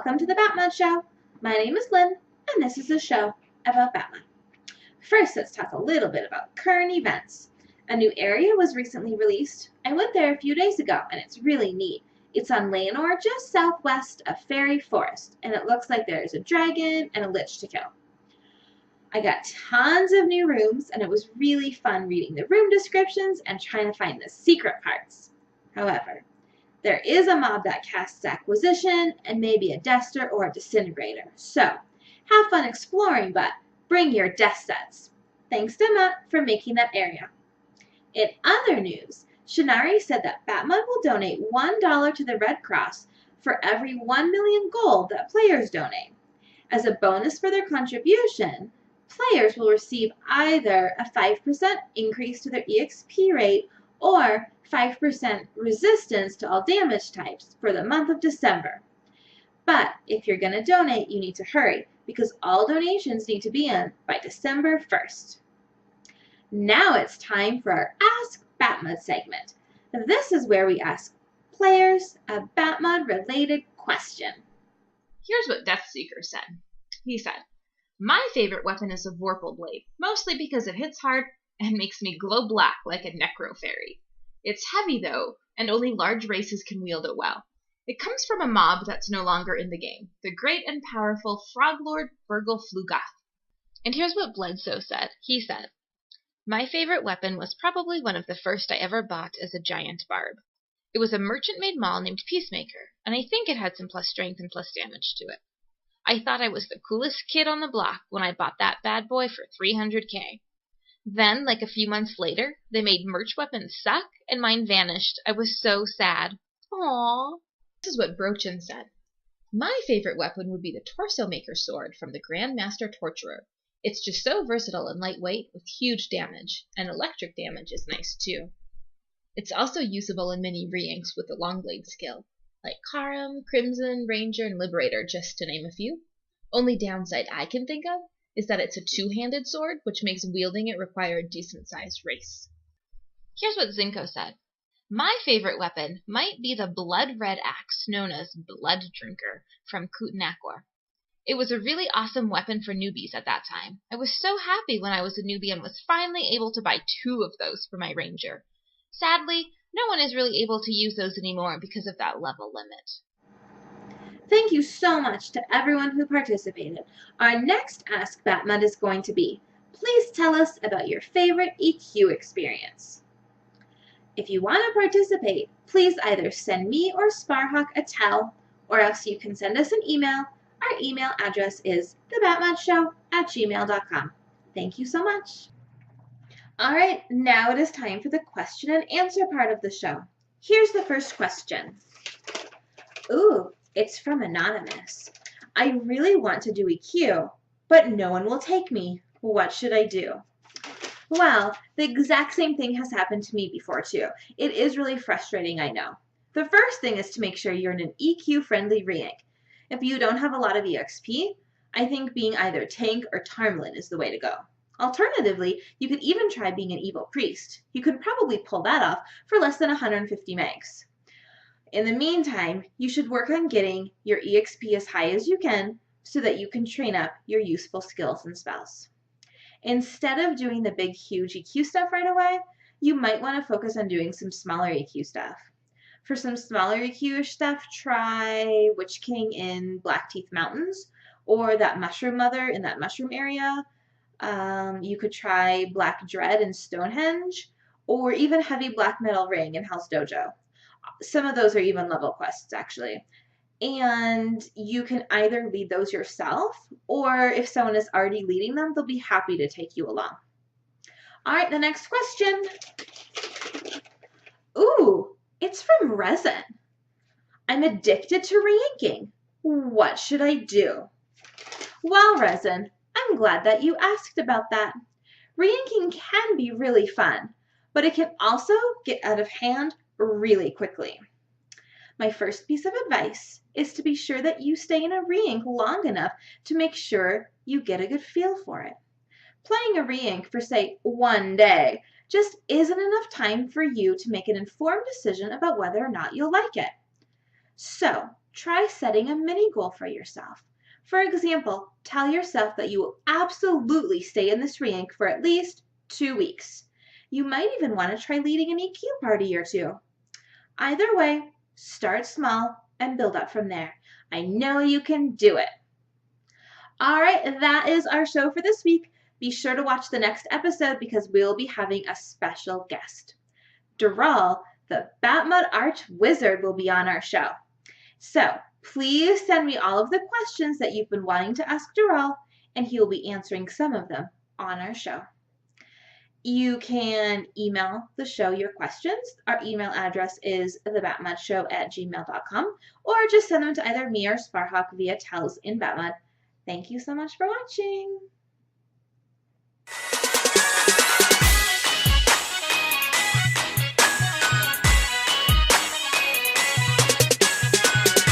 Welcome to the BatMUD Show. My name is Lynn, and this is a show about BatMUD. First, let's talk a little bit about current events. A new area was recently released. I went there a few days ago, and it's really neat. It's on Leonore, just southwest of Fairy Forest, and it looks like there's a dragon and a lich to kill. I got tons of new rooms, and it was really fun reading the room descriptions and trying to find the secret parts. However, there is a mob that casts Acquisition and maybe a Dester or a Disintegrator. So, have fun exploring, but bring your death sets. Thanks to Mutt for making that area. In other news, Shinari said that BatMUD will donate $1 to the Red Cross for every 1 million gold that players donate. As a bonus for their contribution, players will receive either a 5% increase to their EXP rate or 5% resistance to all damage types for the month of December. But if you're going to donate, you need to hurry because all donations need to be in by December 1st. Now it's time for our Ask BatMUD segment. This is where we ask players a BatMUD-related question. Here's what Deathseeker said. He said, "My favorite weapon is a Vorpal Blade, mostly because it hits hard and makes me glow black like a Necro Fairy. It's heavy, though, and only large races can wield it well. It comes from a mob that's no longer in the game, the great and powerful Frog Lord Burgle Flugoth." And here's what Bledsoe said. He said, "My favorite weapon was probably one of the first I ever bought as a giant barb. It was a merchant-made maul named Peacemaker, and I think it had some plus strength and plus damage to it. I thought I was the coolest kid on the block when I bought that bad boy for 300k. Then, like a few months later, they made merch weapons suck, and mine vanished. I was so sad. Aww." This is what Brochin said. "My favorite weapon would be the Torso Maker Sword from the Grandmaster Torturer. It's just so versatile and lightweight with huge damage, and electric damage is nice too. It's also usable in many re-inks with the Longblade skill, like Karam, Crimson, Ranger, and Liberator, just to name a few. Only downside I can think of is that it's a two-handed sword, which makes wielding it require a decent-sized race." Here's what Zinko said. "My favorite weapon might be the blood-red axe known as Blood Drinker from Kootenakwa. It was a really awesome weapon for newbies at that time. I was so happy when I was a newbie and was finally able to buy 2 of those for my ranger. Sadly, no one is really able to use those anymore because of that level limit." Thank you so much to everyone who participated. Our next Ask BatMUD is going to be, please tell us about your favorite EQ experience. If you want to participate, please either send me or Sparhawk a tell, or else you can send us an email. Our email address is thebatmudshow@gmail.com. Thank you so much. All right, now it is time for the question and answer part of the show. Here's the first question. Ooh, it's from Anonymous. "I really want to do EQ, but no one will take me. What should I do?" Well, the exact same thing has happened to me before too. It is really frustrating, I know. The first thing is to make sure you're in an EQ-friendly re-ink. If you don't have a lot of EXP, I think being either Tank or Tarmlin is the way to go. Alternatively, you could even try being an Evil Priest. You could probably pull that off for less than 150 megs. In the meantime, you should work on getting your EXP as high as you can so that you can train up your useful skills and spells. Instead of doing the big, huge EQ stuff right away, you might want to focus on doing some smaller EQ stuff. For some smaller EQ stuff, try Witch King in Blackteeth Mountains or that Mushroom Mother in that mushroom area. You could try Black Dread in Stonehenge or even Heavy Black Metal Ring in Hell's Dojo. Some of those are even level quests, actually. And you can either lead those yourself, or if someone is already leading them, they'll be happy to take you along. All right, the next question. Ooh, it's from Resin. "I'm addicted to re-inking. What should I do?" Well, Resin, I'm glad that you asked about that. Re-inking can be really fun, but it can also get out of hand really quickly. My first piece of advice is to be sure that you stay in a re-ink long enough to make sure you get a good feel for it. Playing a re-ink for, say, 1 day just isn't enough time for you to make an informed decision about whether or not you'll like it. So, try setting a mini goal for yourself. For example, tell yourself that you will absolutely stay in this rank for at least 2 weeks. You might even want to try leading an EQ party or two. Either way, start small and build up from there. I know you can do it. All right, that is our show for this week. Be sure to watch the next episode because we'll be having a special guest. Dural, the BatMUD Arch Wizard, will be on our show. So please send me all of the questions that you've been wanting to ask Dural, and he will be answering some of them on our show. You can email the show your questions. Our email address is thebatmudshow@gmail.com, or just send them to either me or Sparhawk via Tells in BatMUD. Thank you so much for watching.